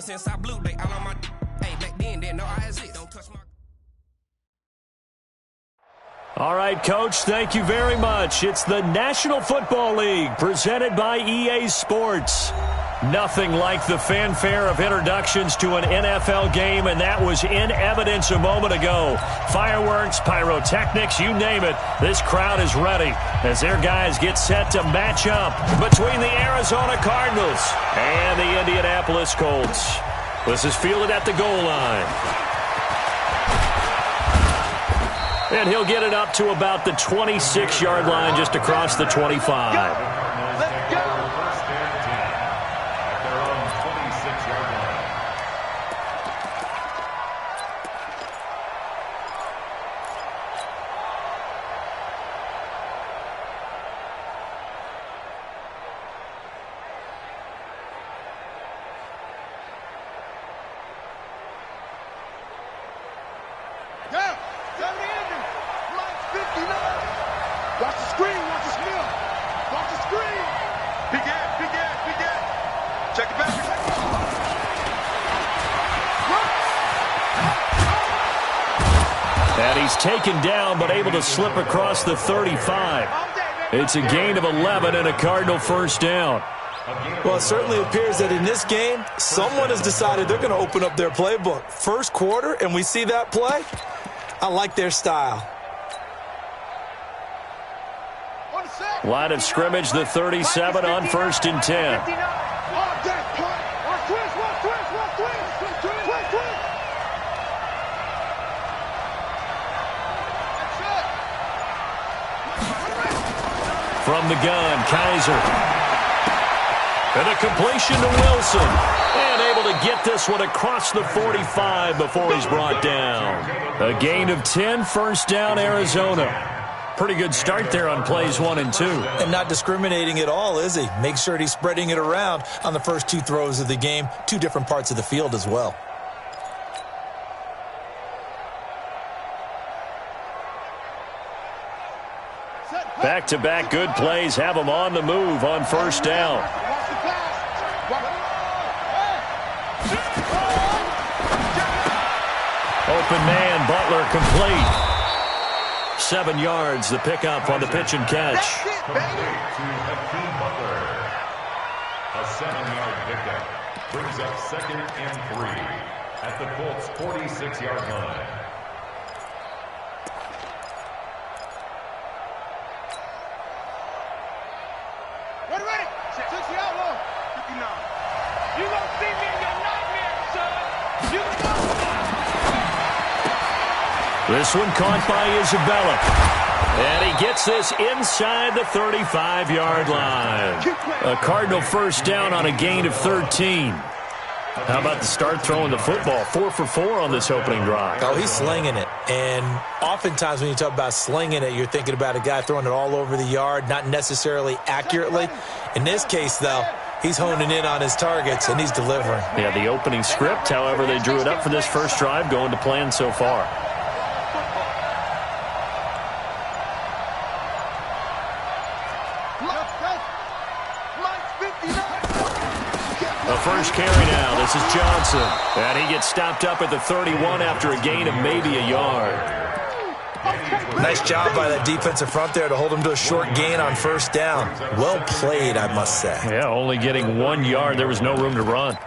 since I blew, they all on my. Hey, back then, didn't know I exist. Don't touch my. All right, Coach, thank you very much. It's the National Football League presented by EA Sports. Nothing like the fanfare of introductions to an NFL game, and that was in evidence a moment ago. Fireworks, pyrotechnics, you name it. This crowd is ready as their guys get set to match up between the Arizona Cardinals and the Indianapolis Colts. This is fielded at the goal line. And he'll get it up to about the 26-yard line just across the 25. Taken down, but able to slip across the 35. It's a gain of 11 and a Cardinal first down. Well, it certainly appears that in this game, someone has decided they're going to open up their playbook. First quarter, and we see that play. I like their style. Line of scrimmage, the 37 on 1st and 10. From the gun, Kaiser. And a completion to Wilson. And able to get this one across the 45 before he's brought down. A gain of 10, first down, Arizona. Pretty good start there on plays 1 and 2. And not discriminating at all, is he? Make sure he's spreading it around on the first 2 throws of the game. 2 different parts of the field as well. Back-to-back good plays have them on the move on first down. Open man, Butler complete. 7 yards, the pickup on the pitch and catch. A 7-yard pickup brings up 2nd and 3 at the Colts' 46-yard line. This one caught by Isabella. And he gets this inside the 35-yard line. A Cardinal first down on a gain of 13. How about the start throwing the football? 4 for 4 on this opening drive. Oh, he's slinging it. And oftentimes when you talk about slinging it, you're thinking about a guy throwing it all over the yard, not necessarily accurately. In this case, though, he's honing in on his targets, and he's delivering. Yeah, the opening script, however, they drew it up for this first drive, going to plan so far. First carry now. This is Johnson. And he gets stopped up at the 31 after a gain of maybe a yard. Nice job by that defensive front there to hold him to a short gain on first down. Well played, I must say. Yeah, only getting 1 yard. There was no room to run.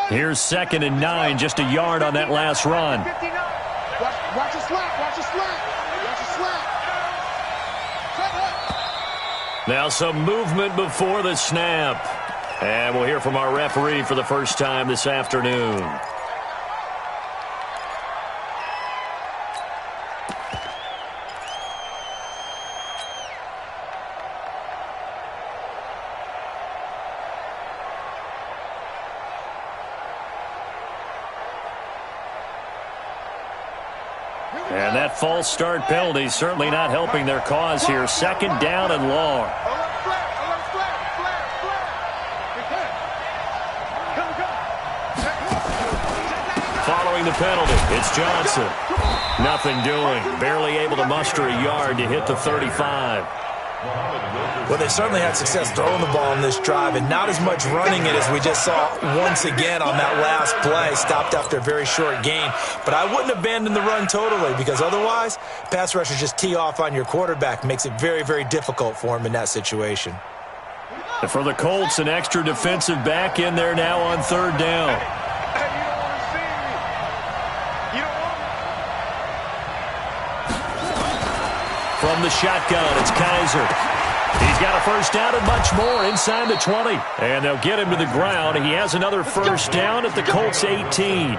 Here's 2nd and 9, just a yard on that last run. Watch the slap, watch the slap, watch the slap. Now some movement before the snap. And we'll hear from our referee for the first time this afternoon. And that false start penalty certainly not helping their cause here. 2nd down and long. drawing the penalty. It's Johnson. Nothing doing. Barely able to muster a yard to hit the 35. Well, they certainly had success throwing the ball in this drive, and not as much running it as we just saw once again on that last play. Stopped after a very short gain. But I wouldn't abandon the run totally, because otherwise, pass rushers just tee off on your quarterback. Makes it very, very difficult for him in that situation. And for the Colts, an extra defensive back in there now on 3rd down. From the shotgun, it's Kaiser. He's got a first down and much more inside the 20. And they'll get him to the ground. He has another first down at the Colts 18.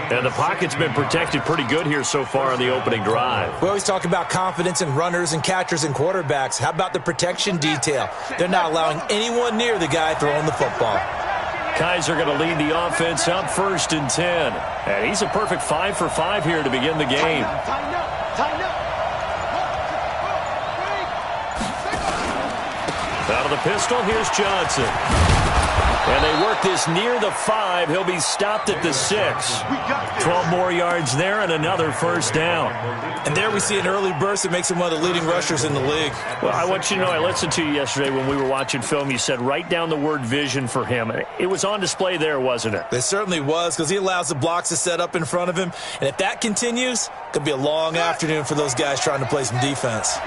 And the pocket's been protected pretty good here so far in the opening drive. We always talk about confidence in runners and catchers and quarterbacks. How about the protection detail? They're not allowing anyone near the guy throwing the football. Kaiser going to lead the offense up 1st and 10. And he's a perfect 5 for 5 here to begin the game. Out of the pistol, here's Johnson. And they work this near the 5. He'll be stopped at the 6. 12 more yards there and another first down. And there we see an early burst that makes him one of the leading rushers in the league. Well, I want you to know, I listened to you yesterday when we were watching film. You said write down the word vision for him. It was on display there, wasn't it? It certainly was, because he allows the blocks to set up in front of him. And if that continues, it could be a long afternoon for those guys trying to play some defense.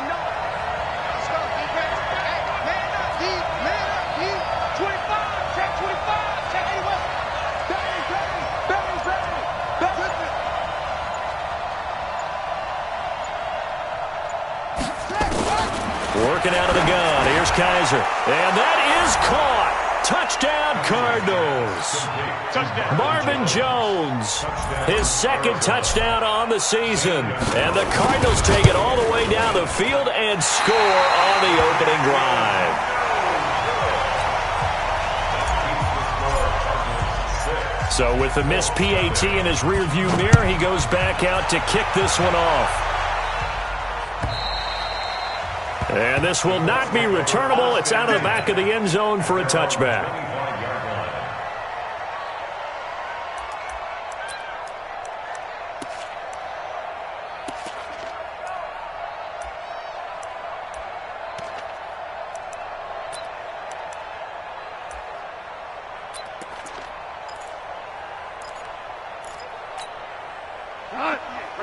Working out of the gun. Here's Kaiser. And that is caught. Touchdown, Cardinals. Marvin Jones, his 2nd touchdown on the season. And the Cardinals take it all the way down the field and score on the opening drive. So with the missed PAT in his rearview mirror, he goes back out to kick this one off. And this will not be returnable. It's out of the back of the end zone for a touchback.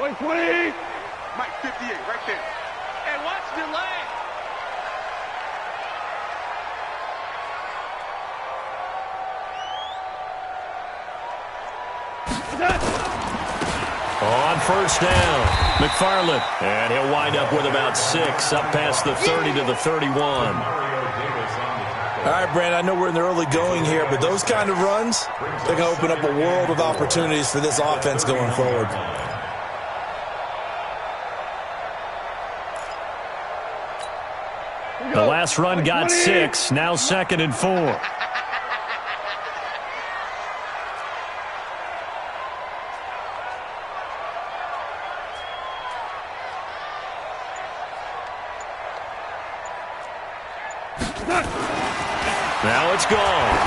Wait, 20. Mike 58, right there. And watch the leg. On first down, McFarland. And he'll wind up with about 6, up past the 30 to the 31. All right, Brandon, I know we're in the early going here, but those kind of runs, they're going to open up a world of opportunities for this offense going forward. The last run got 6, now 2nd and 4. Now it's gone.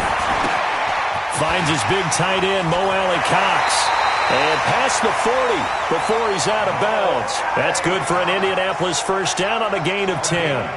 Finds his big tight end, Mo Alley-Cox. And past the 40 before he's out of bounds. That's good for an Indianapolis first down on a gain of 10.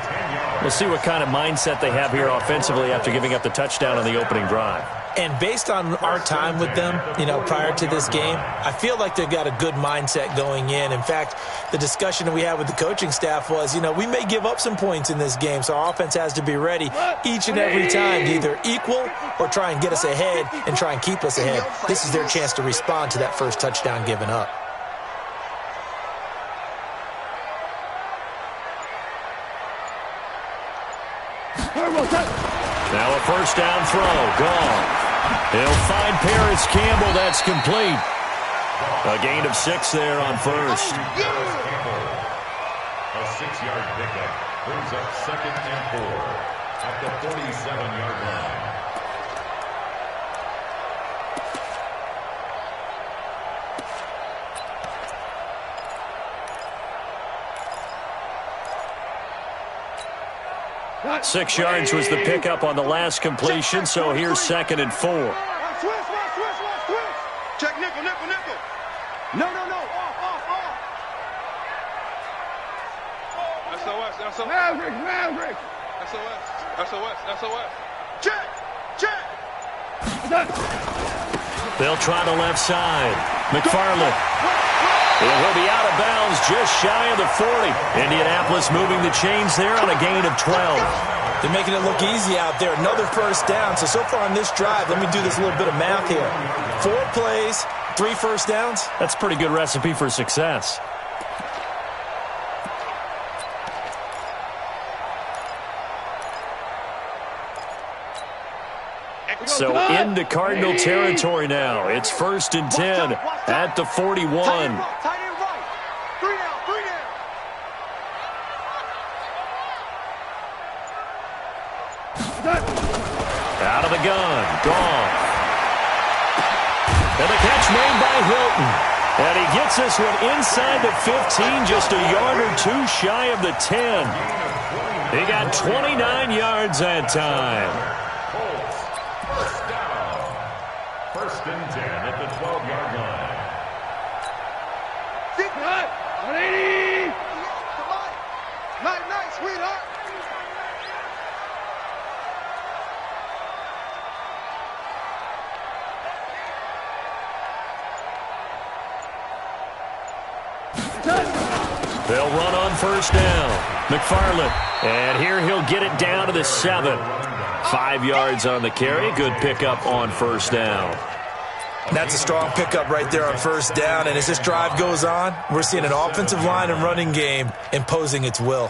We'll see what kind of mindset they have here offensively after giving up the touchdown on the opening drive. And based on our time with them, prior to this game, I feel like they've got a good mindset going in. In fact, the discussion that we had with the coaching staff was, we may give up some points in this game, so our offense has to be ready each and every time to either equal or try and get us ahead and try and keep us ahead. This is their chance to respond to that first touchdown given up. Now a first down throw, gone. He'll find Paris Campbell, that's complete. A gain of 6 there on first. A 6-yard pickup brings up 2nd and 4 at the 47-yard line. Not 6 yards was the pickup on the last completion, so here's 2nd and 4. Check nickel, nickel, nickel. No. Off. SOS. Maverick. SOS. Check. They'll try the left side. McFarland. He'll be out of bounds just shy of the 40. Indianapolis moving the chains there on a gain of 12. They're making it look easy out there. Another first down. So far on this drive, let me do this little bit of math here. 4 plays, 3 first downs. That's a pretty good recipe for success. So into Cardinal territory now. It's 1st and 10 at the 41. Tight end right. 3 down. Out of the gun. Gone. And the catch made by Hilton. And he gets this one inside the 15, just a yard or 2 shy of the 10. He got 29 yards that time. First and 10 at the 12-yard line. Deep cut. 180. Come on. Nice, sweetheart. They'll run on first down. McFarland. And here he'll get it down to the 7. 5 yards on the carry. Good pickup on first down. That's a strong pickup right there on first down. And as this drive goes on, we're seeing an offensive line and running game imposing its will.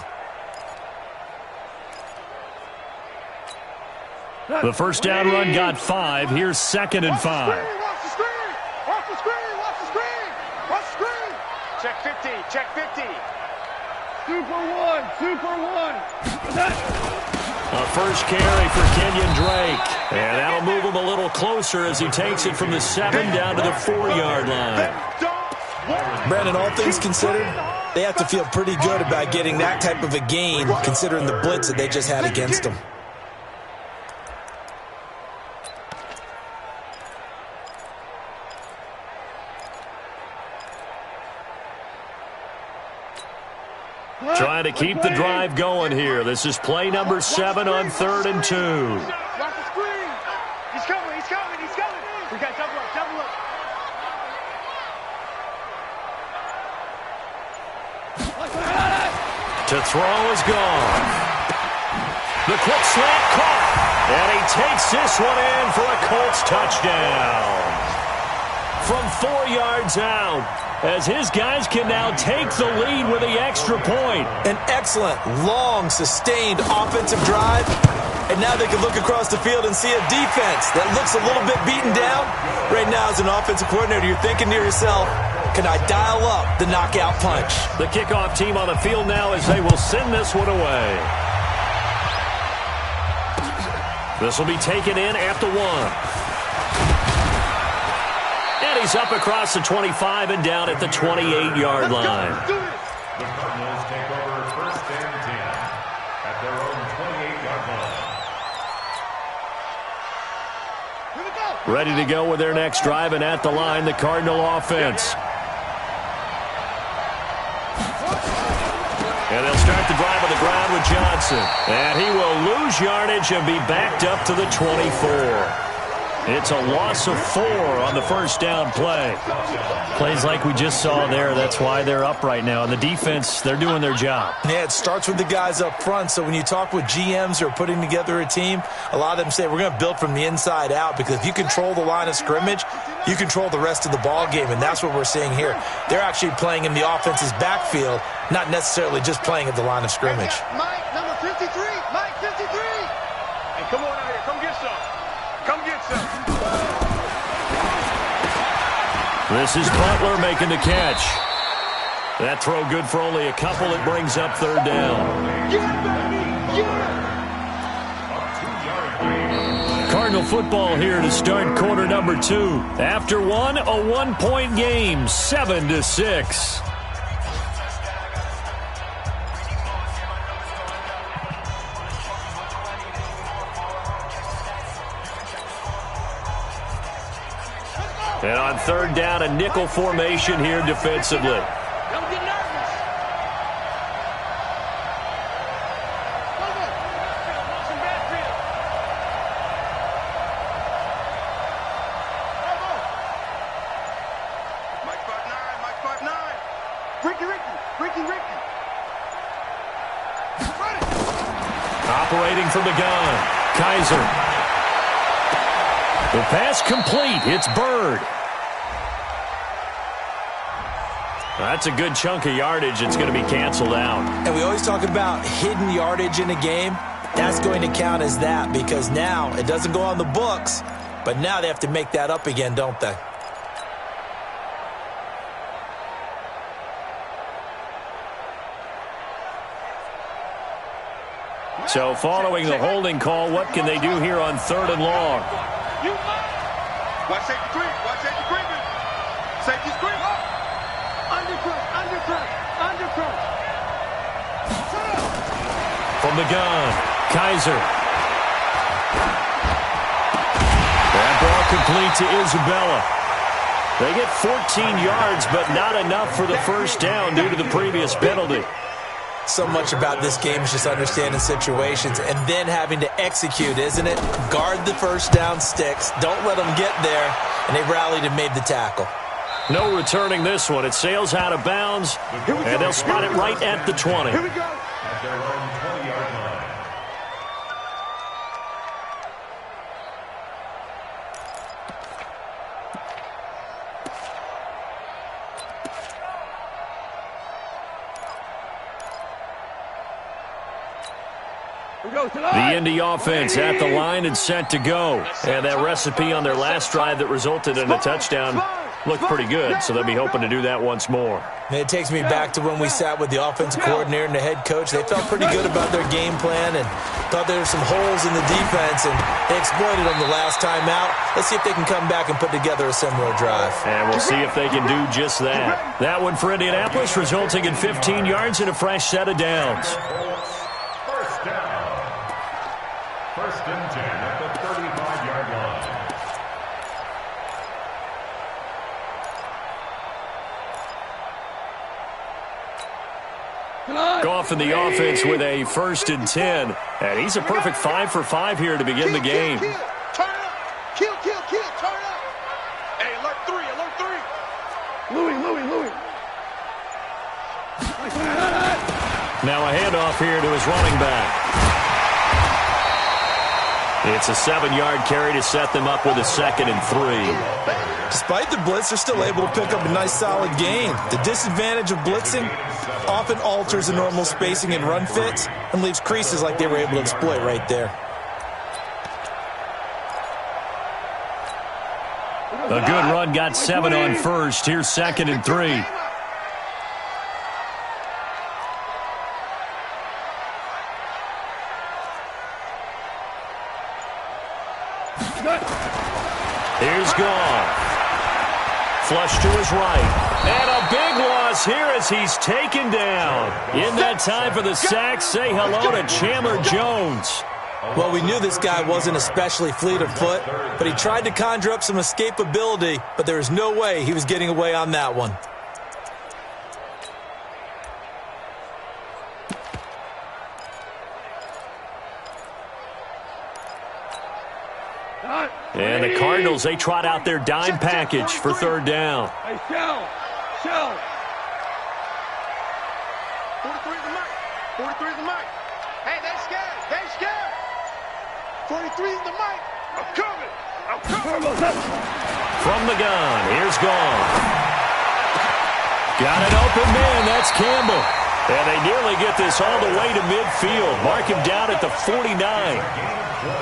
The first down run got 5. Here's 2nd and 5. Watch the screen. Check 50. Super one. A first carry for Kenyon Drake. And that'll move him a little closer as he takes it from the 7 down to the 4-yard line. Brandon, all things considered, they have to feel pretty good about getting that type of a gain considering the blitz that they just had against them. Trying to keep the drive going here. This is play number 7 on 3rd and 2. Watch the screen. He's coming. We got double up. To throw is gone. The quick slant caught. And he takes this one in for a Colts touchdown. From 4 yards out, as his guys can now take the lead with the extra point. An excellent, long, sustained offensive drive. And now they can look across the field and see a defense that looks a little bit beaten down. Right now, as an offensive coordinator, you're thinking to yourself, can I dial up the knockout punch? The kickoff team on the field now as they will send this one away. This will be taken in at the 1. And he's up across the 25 and down at the 28-yard line. The Cardinals take over 1st and 10 at their own 28-yard line. Ready to go with their next drive, and at the line, the Cardinal offense. And they'll start the drive on the ground with Johnson. And he will lose yardage and be backed up to the 24. It's a loss of 4 on the first down play. Plays like we just saw there. That's why they're up right now. And the defense, they're doing their job. Yeah, it starts with the guys up front. So when you talk with GMs who are putting together a team, a lot of them say we're going to build from the inside out, because if you control the line of scrimmage, you control the rest of the ball game, and that's what we're seeing here. They're actually playing in the offense's backfield, not necessarily just playing at the line of scrimmage. Mike, number 53. Mike, 53. Hey, come on out here. Come get some. This is Butler making the catch. That throw good for only a couple. It brings up 3rd down. Cardinal football here to start quarter number 2. After one, a 1-point game, 7-6. And on third down, a nickel formation here defensively. Don't get nervous. Some backfield. Mike 5'9", Mike 5'9". Ricky. Operating from the gun, Kaiser. The pass complete. It's Bird. That's a good chunk of yardage. It's going to be canceled out. And we always talk about hidden yardage in a game. That's going to count as that because now it doesn't go on the books, but now they have to make that up again, don't they? So following the holding call, what can they do here on third and long? Watch safety creeping. Safety's creeping. Undercut. From the gun, Kaiser. That ball complete to Isabella. They get 14 yards, but not enough for the first down due to the previous penalty. So much about this game is just understanding situations and then having to execute, isn't it? Guard the first down sticks. Don't let them get there. And they rallied and made the tackle. No returning this one. It sails out of bounds, and they'll spot it right at the 20. Here we go. At their own 20-yard line. The Indy offense at the line and set to go. And that recipe on their last drive that resulted in a touchdown looked pretty good, so they'll be hoping to do that once more. And it takes me back to when we sat with the offensive coordinator and the head coach. They felt pretty good about their game plan and thought there were some holes in the defense, and they exploited them the last time out. Let's see if they can come back and put together a similar drive. And we'll see if they can do just that. That one for Indianapolis, resulting in 15 yards and a fresh set of downs. First down. First and 10 at the 35-yard line. Goff in the offense with a first and 10. And he's a perfect 5 for 5 here to begin the game. Turn up. Kill. Turn up. Hey, alert three. Louis. Now a handoff here to his running back. It's a 7-yard carry to set them up with a 2nd and 3. Despite the blitz, they're still able to pick up a nice, solid gain. The disadvantage of blitzing often alters the normal spacing and run fits and leaves creases like they were able to exploit right there. A good run got 7 on first. Here's 2nd and 3. Here's Goff. Flush to his right. And a big loss here as he's taken down. In that time for the sack, say hello to Chandler Jones. Well, we knew this guy wasn't especially fleet of foot, but he tried to conjure up some escapability, but there was no way he was getting away on that one. And the Cardinals, they trot out their dime package for third down. Hey, shell. 43 is the mic. Hey, they scared. 43 is the mic. I'm coming. From the gun, here's Goff. Got an open man, that's Campbell. And they nearly get this all the way to midfield. Mark him down at the 49.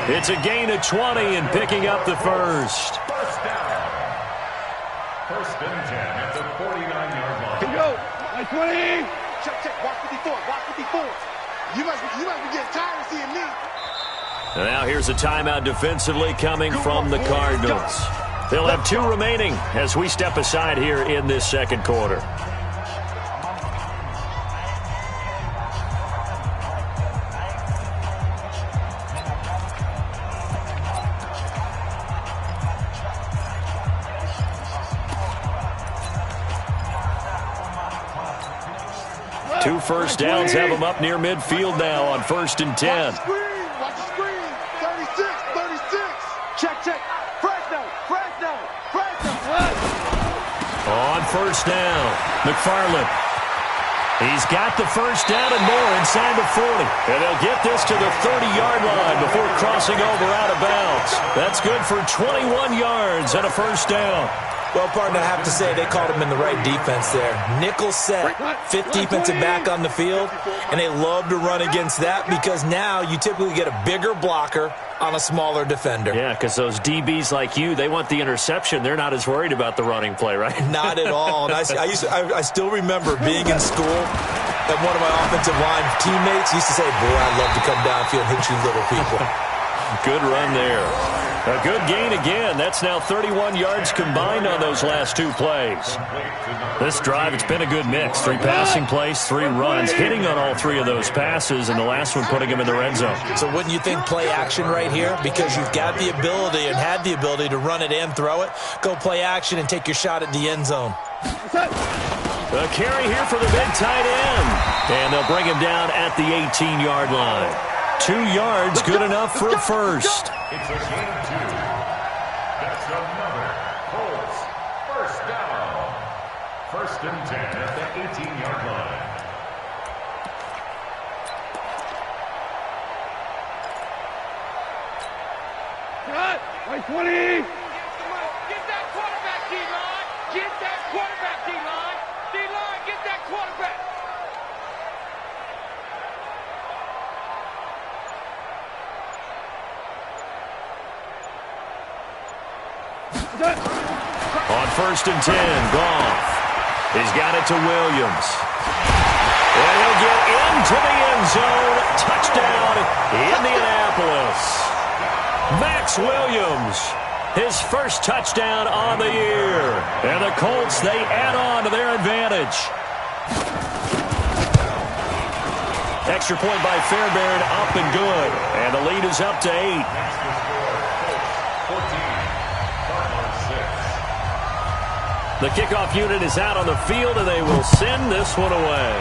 It's a gain of 20 and picking up the first. First down. First and 10 at the 49-yard line. Here we go. Like 20. Check. Watch 54. You must be getting tired of seeing me. And now here's a timeout defensively coming from the Cardinals. They'll have 2 remaining as we step aside here in this second quarter. 2 first downs have them up near midfield now on 1st and 10. Watch the screen. 36. Check. Fresno. On 1st down, McFarland. He's got the first down and more inside the 40. And they'll get this to the 30-yard line before crossing over out of bounds. That's good for 21 yards and a first down. Well, partner, I have to say they called him in the right defense there. Nickel set, 5th defensive back on the field, and they love to run against that because now you typically get a bigger blocker on a smaller defender. Yeah, because those DBs like you, they want the interception. They're not as worried about the running play, right? Not at all. And I still remember being in school, and one of my offensive line teammates used to say, boy, I'd love to come downfield and hit you little people. Good run there. A good gain again. That's now 31 yards combined on those last 2 plays. This drive, it's been a good mix. 3 passing plays, 3 runs, hitting on all 3 of those passes, and the last one putting him in the red zone. So wouldn't you think play action right here? Because you've got the ability and had the ability to run it and throw it. Go play action and take your shot at the end zone. The carry here for the big tight end. And they'll bring him down at the 18-yard line. 2 yards, good enough for a first. It's a gain of 2. That's another Colts first down. 1st and 10 at the 18-yard line. Cut. Right 20. Get that quarterback, D-line. Get that quarterback, D-line. D-line, get that quarterback. On 1st and 10, Goff. He's got it to Williams. And he'll get into the end zone. Touchdown, Indianapolis. Max Williams, his first touchdown on the year. And the Colts, they add on to their advantage. Extra point by Fairbairn, up and good. And the lead is up to 8. The kickoff unit is out on the field, and they will send this one away.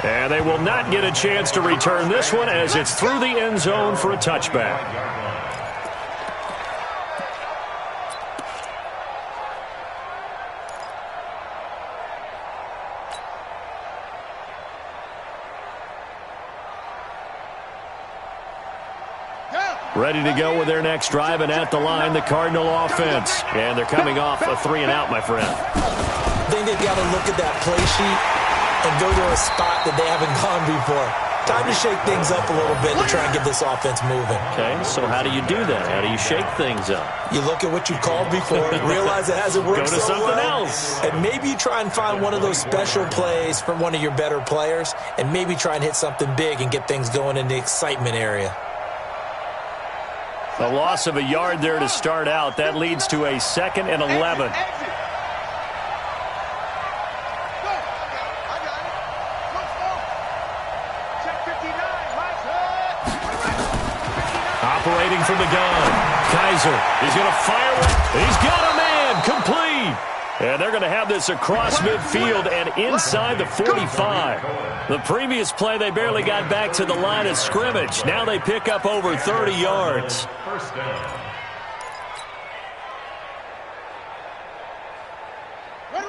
And they will not get a chance to return this one as it's through the end zone for a touchback. Ready to go with their next drive, and at the line, the Cardinal offense. And they're coming off a 3-and-out, my friend. I think they've got to look at that play sheet and go to a spot that they haven't gone before. Time to shake things up a little bit to try and get this offense moving. Okay, so how do you do that? How do you shake things up? You look at what you called before, realize it hasn't worked Go to so something well, else. and maybe you try and find one of those special plays from one of your better players, and maybe try and hit something big and get things going in the excitement area. A loss of a yard there to start out. That leads to a 2nd and 11. Operating from the gun. Kaiser is going to fire it. He's got a man. Complete. And they're going to have this across midfield and inside the 45. The previous play, they barely got back to the line of scrimmage. Now they pick up over 30 yards. First down.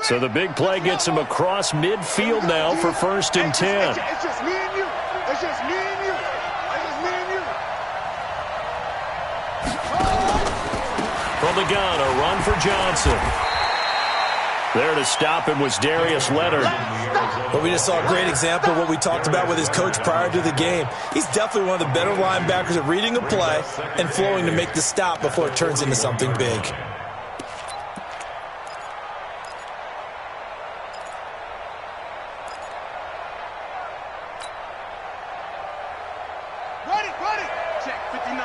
So the big play gets him across midfield now for 1st and 10. It's just me and you. It's just me and you. It's just me and you. From the gun, a run for Johnson. There to stop him was Darius Leonard. But we just saw a great example of what we talked about with his coach prior to the game. He's definitely one of the better linebackers at reading a play and flowing to make the stop before it turns into something big. Ready. Check, 59.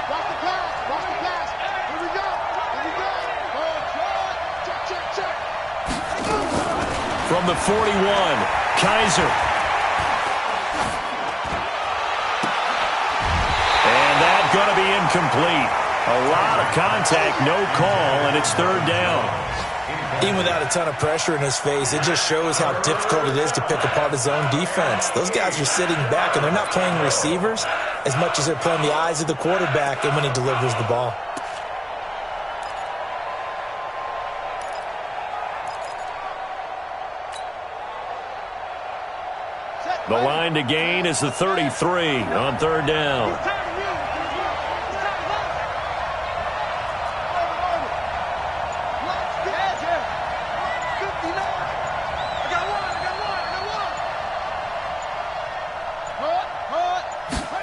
Watch the pass. Here we go. Check. From the 41, Kaiser. And that's going to be incomplete. A lot of contact, no call, and it's 3rd down. Even without a ton of pressure in his face, it just shows how difficult it is to pick apart his own defense. Those guys are sitting back, and they're not playing receivers as much as they're playing the eyes of the quarterback and when he delivers the ball. The line to gain is the 33 on third down.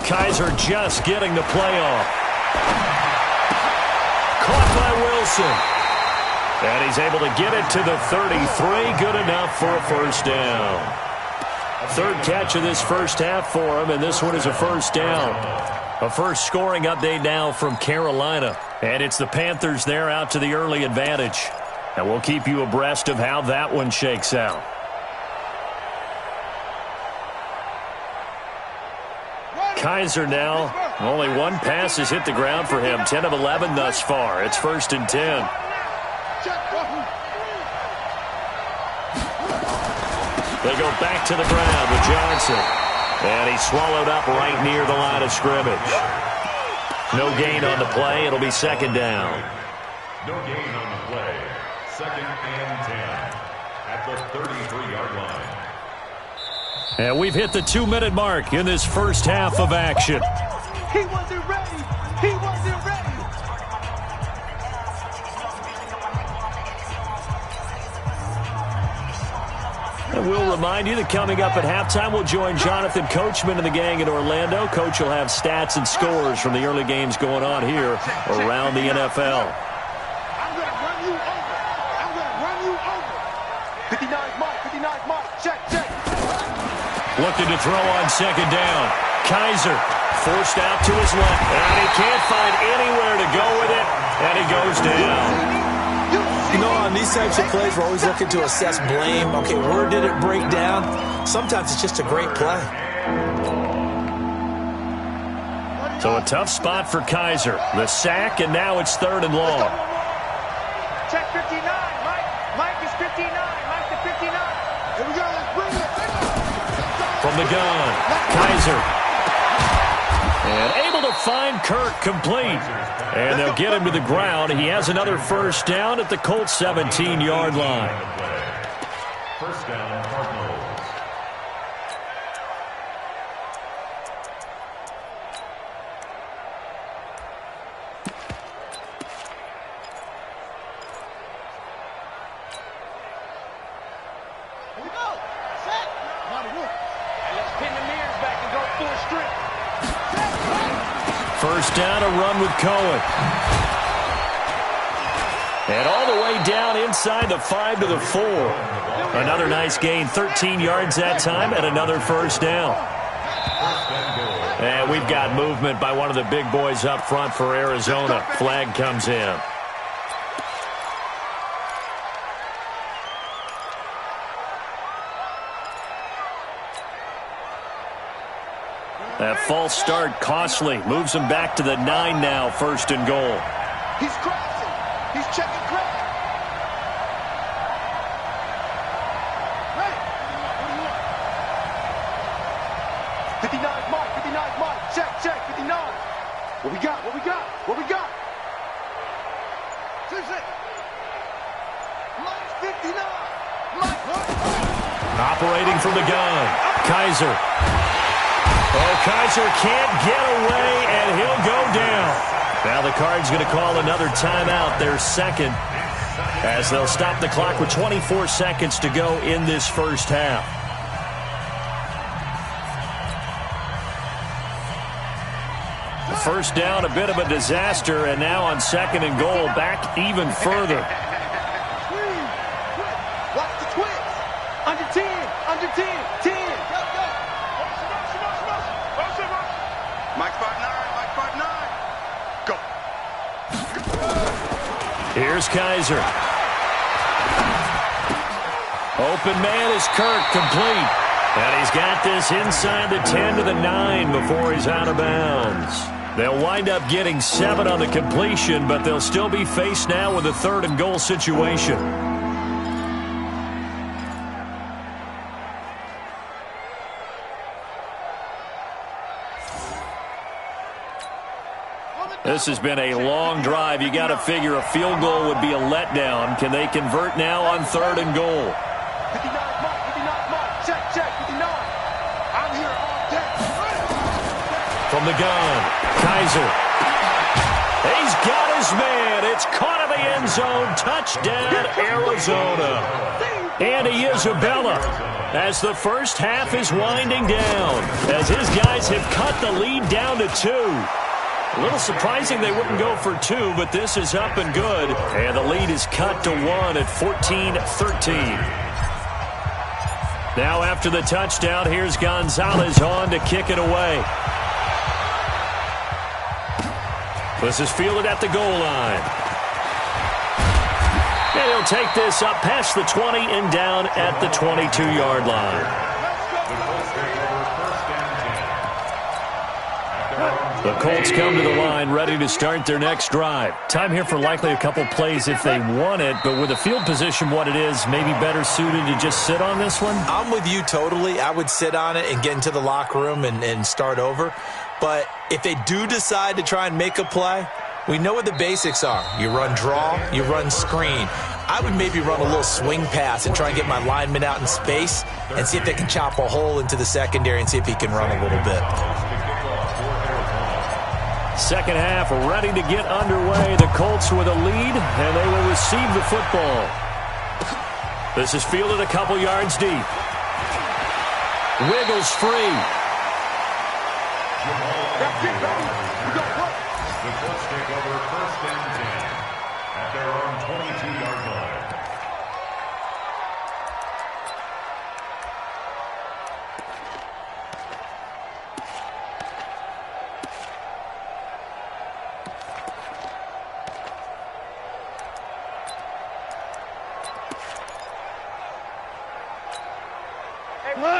Kaiser just getting the play off. Caught by Wilson. And he's able to get it to the 33. Good enough for a first down. Third catch of this first half for him, and this one is a first down. A first scoring update now from Carolina. And it's the Panthers there out to the early advantage. And we'll keep you abreast of how that one shakes out. Kaiser now, only one pass has hit the ground for him. 10 of 11 thus far. It's 1st and 10. They go back to the ground with Johnson. And he's swallowed up right near the line of scrimmage. No gain on the play. It'll be second down. No gain on the play. 2nd and 10 at the 33-yard line. And we've hit the 2-minute mark in this first half of action. He wasn't ready. He wasn't ready. And we'll remind you that coming up at halftime, we'll join Jonathan Coachman and the gang in Orlando. Coach will have stats and scores from the early games going on here around the NFL. I'm going to run you over. I'm going to run you over. 59's Mike. 59's Mike. Check, check. Looking to throw on second down. Kaiser forced out to his left. And he can't find anywhere to go with it. And he goes down. You know, on these types of plays, we're always looking to assess blame. Okay, where did it break down? Sometimes it's just a great play. So a tough spot for Kaiser. The sack, and now it's 3rd and long. Check 59, Mike. Mike is 59. Mike to 59. Here we go. Let's bring it. From the gun, Kaiser. And able to find Kirk complete. And they'll get him to the ground. He has another first down at the Colts 17-yard line. First down, Cardinals. Here we go. Set. Let's pin the mirrors back and go full strip. First down, a run with Cohen. And all the way down inside the 5 to the 4. Another nice gain, 13 yards that time, and another first down. And we've got movement by one of the big boys up front for Arizona. Flag comes in. That false start costly. Moves him back to the 9 now, 1st and goal. He's crossing. He's checking crack. Right. 59's Mike. 59's Mike. Check, check. 59. What we got? What we got? What we got? 6. Mike's 59. Mike. Operating from the gun. Kaiser. Oh, Kaiser can't get away, and he'll go down. Now the Cards going to call another timeout, their second, as they'll stop the clock with 24 seconds to go in this first half. First down, a bit of a disaster, and now on 2nd and goal, back even further. Watch the twist. Under 10. Under 10. 10. Go, go. Mike 5'9". Mike 5'9". Go. Here's Kaiser. Open man is Kirk, complete. And he's got this inside the 10 to the 9 before he's out of bounds. They'll wind up getting 7 on the completion, but they'll still be faced now with a 3rd and goal situation. This has been a long drive. You got to figure a field goal would be a letdown. Can they convert now on 3rd and goal? 59 Mike, 59 Mike. Check, 59. I'm here all day. From the gun, Kaiser. He's got his man. It's caught in the end zone. Touchdown, Arizona. Andy Isabella, as the first half is winding down, as his guys have cut the lead down to 2. A little surprising they wouldn't go for 2, but this is up and good. And the lead is cut to 1 at 14-13. Now after the touchdown, here's Gonzalez on to kick it away. This is fielded at the goal line. And he'll take this up past the 20 and down at the 22-yard line. The Colts come to the line ready to start their next drive. Time here for likely a couple plays if they want it, but with the field position what it is, maybe better suited to just sit on this one? I'm with you totally. I would sit on it and get into the locker room and start over. But if they do decide to try and make a play, we know what the basics are. You run draw, you run screen. I would maybe run a little swing pass and try and get my lineman out in space and see if they can chop a hole into the secondary and see if he can run a little bit. Second half ready to get underway. The Colts with a lead, and they will receive the football. This is fielded a couple yards deep. Wiggles free. That's it, baby. You got what? The Colts take over 1st and 10 at their own 22-yard line.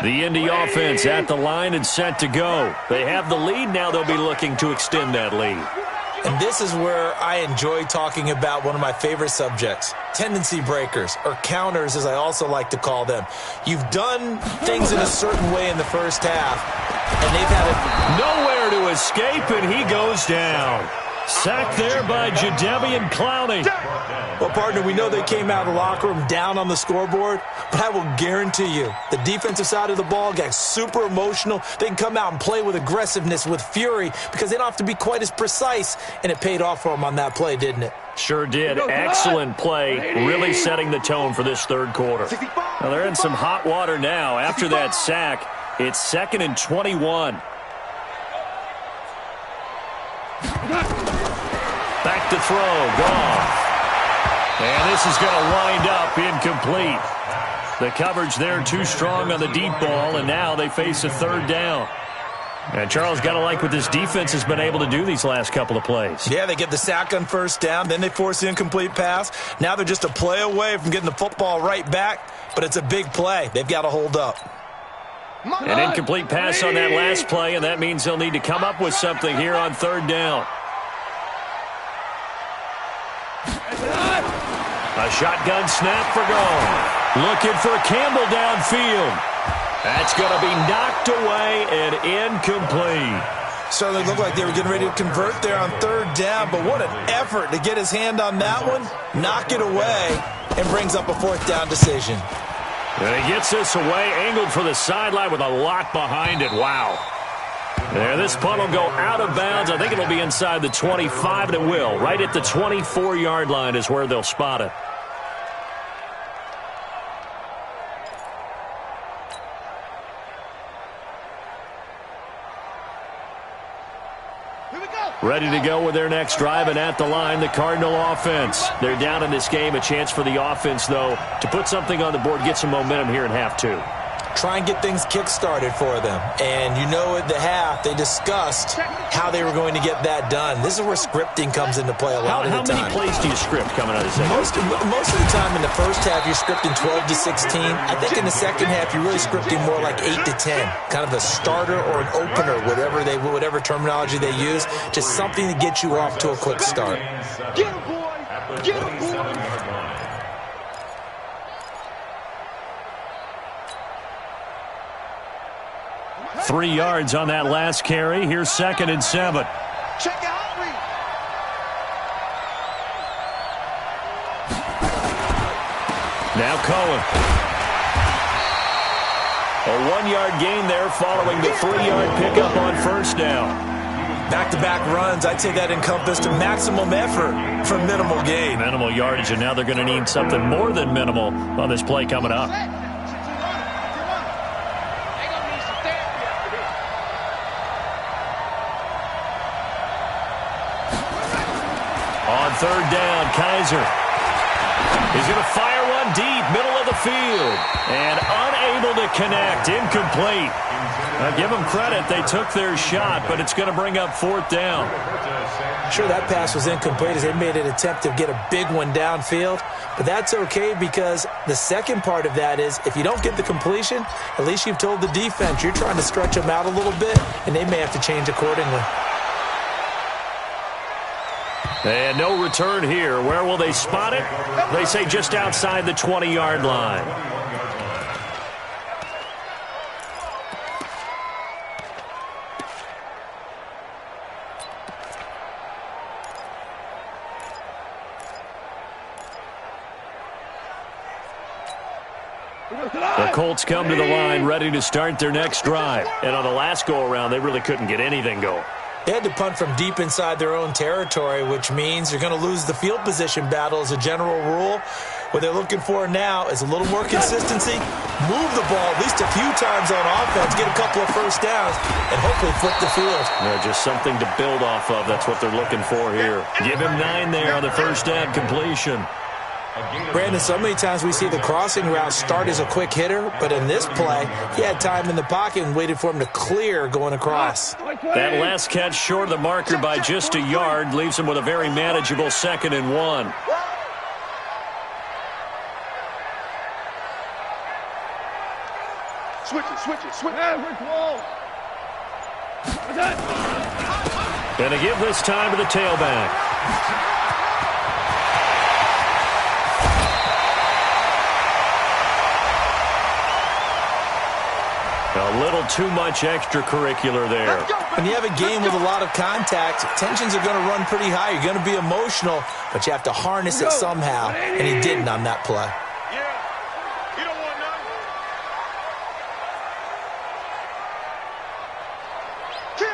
The Indy offense at the line and set to go. They have the lead. Now they'll be looking to extend that lead. And this is where I enjoy talking about one of my favorite subjects, tendency breakers, or counters as I also like to call them. You've done things in a certain way in the first half, and they've had it nowhere to escape, and he goes down. Sacked there by Jadeveon Clowney. Well, partner, we know they came out of the locker room down on the scoreboard, but I will guarantee you the defensive side of the ball got super emotional. They can come out and play with aggressiveness, with fury, because they don't have to be quite as precise, and it paid off for them on that play, didn't it? Sure did. Excellent play, really setting the tone for this third quarter. Now, they're in some hot water now. After that sack, it's 2nd and 21. Back to throw, gone. And this is going to wind up incomplete. The coverage there too strong on the deep ball, and now they face a 3rd down. And Charles, got to like what this defense has been able to do these last couple of plays. Yeah, they get the sack on 1st down, then they force the incomplete pass. Now they're just a play away from getting the football right back, but it's a big play. They've got to hold up. An incomplete pass on that last play, and that means they'll need to come up with something here on 3rd down. A shotgun snap for goal. Looking for Campbell downfield. That's going to be knocked away and incomplete. Certainly looked like they were getting ready to convert there on 3rd down, but what an effort to get his hand on that one, knock it away, and brings up a 4th down decision. And he gets this away, angled for the sideline with a lot behind it. Wow. There, this punt will go out of bounds. I think it'll be inside the 25, and it will. Right at the 24-yard line is where they'll spot it. Ready to go with their next drive, and at the line, the Cardinal offense. They're down in this game. A chance for the offense, though, to put something on the board, get some momentum here in half 2. Try and get things kick-started for them. And you know at the half, they discussed how they were going to get that done. This is where scripting comes into play a lot of the time. How many plays do you script coming out of the second? Most of the time in the first half, you're scripting 12 to 16. I think in the second half, you're really scripting more like 8 to 10. Kind of a starter or an opener, whatever terminology they use. Just something to get you off to a quick start. Get him, boy! Get him, boy! 3 yards on that last carry. Here's 2nd and 7. Check out, Now Cohen. A 1-yard gain there following the 3-yard pickup on first down. Back-to-back runs, I'd say that encompassed maximum effort for minimal gain. Minimal yardage, and now they're going to need something more than minimal on this play coming up. On third down, Kaiser. He's going to fire one deep, middle of the field. And unable to connect, incomplete. Give them credit, they took their shot, but it's going to bring up fourth down. Sure, that pass was incomplete as they made an attempt to get a big one downfield. But that's okay because the second part of that is if you don't get the completion, at least you've told the defense you're trying to stretch them out a little bit, and they may have to change accordingly. And no return here. Where will they spot it? They say just outside the 20-yard line. The Colts come to the line ready to start their next drive. And on the last go-around, they really couldn't get anything going. They had to punt from deep inside their own territory, which means you're going to lose the field position battle as a general rule. What they're looking for now is a little more consistency, move the ball at least a few times on offense, get a couple of first downs, and hopefully flip the field. Yeah, just something to build off of. That's what they're looking for here. Give him 9 there on the first down completion. Brandon, so many times we see the crossing route start as a quick hitter, but in this play, he had time in the pocket and waited for him to clear going across. That last catch short of the marker by just a yard leaves him with a very manageable 2nd and 1. Switch it. Gonna give this time to the tailback. A little too much extracurricular there. When you have a game with a lot of contact, tensions are going to run pretty high. You're going to be emotional, but you have to harness it somehow, and he didn't on that play. Yeah. You don't want none. Kill.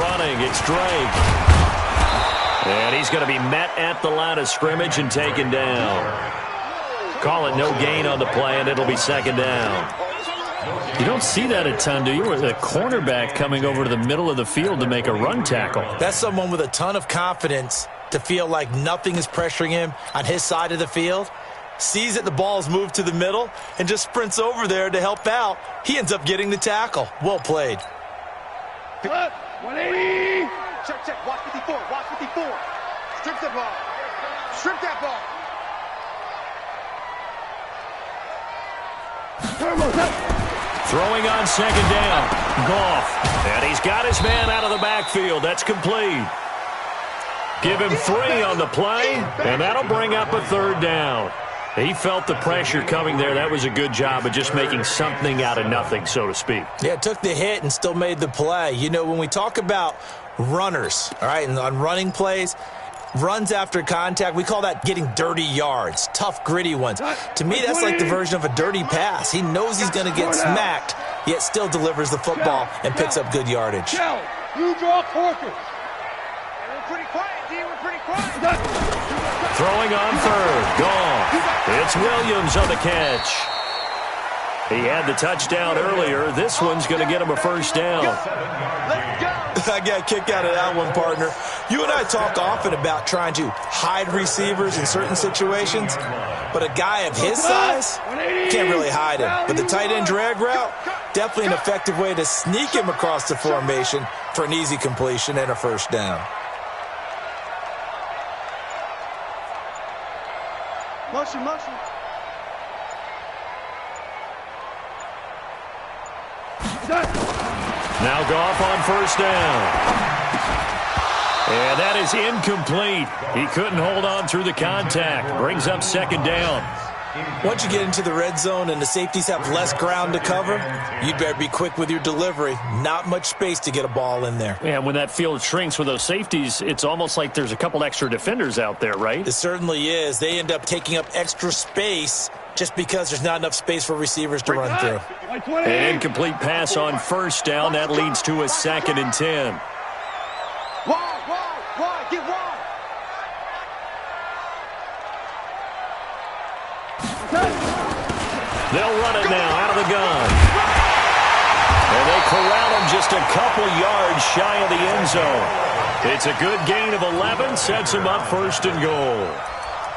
Running, it's Drake. And he's going to be met at the line of scrimmage and taken down. Call it no gain on the play, and it'll be 2nd down. You don't see that a ton, do you? With a cornerback coming over to the middle of the field to make a run tackle. That's someone with a ton of confidence to feel like nothing is pressuring him on his side of the field. Sees that the ball is moved to the middle and just sprints over there to help out. He ends up getting the tackle. Well played. 180. Check. Watch 54. Strip that ball. Throwing on 2nd down. Goff. And he's got his man out of the backfield. That's complete. Give him 3 on the play, and that'll bring up a 3rd down. He felt the pressure coming there. That was a good job of just making something out of nothing, so to speak. Yeah, took the hit and still made the play. You know, when we talk about runners, all right, and on running plays, runs after contact, we call that getting dirty yards, tough, gritty ones. To me, that's like the version of a dirty pass. He knows he's going to get smacked, yet still delivers the football and picks up good yardage. You draw quarters. We're pretty quiet, D. We're pretty quiet. Throwing on 3rd. Gone. It's Williams on the catch. He had the touchdown earlier. This one's going to get him a 1st down. I got a kick out of that one, partner. You and I talk often about trying to hide receivers in certain situations, but a guy of his size can't really hide him. But the tight end drag route, definitely an effective way to sneak him across the formation for an easy completion and a 1st down. Motion. Now Goff on 1st down. And that is incomplete. He couldn't hold on through the contact. Brings up 2nd down. Once you get into the red zone and the safeties have less ground to cover, you better be quick with your delivery. Not much space to get a ball in there. Yeah, when that field shrinks with those safeties, it's almost like there's a couple extra defenders out there, right? It certainly is. They end up taking up extra space just because there's not enough space for receivers to run through. An incomplete pass on first down. That leads to a 2nd and 10. Wide, get wide. They'll run it now out of the gun. And they corral him just a couple yards shy of the end zone. It's a good gain of 11, sets him up 1st and goal.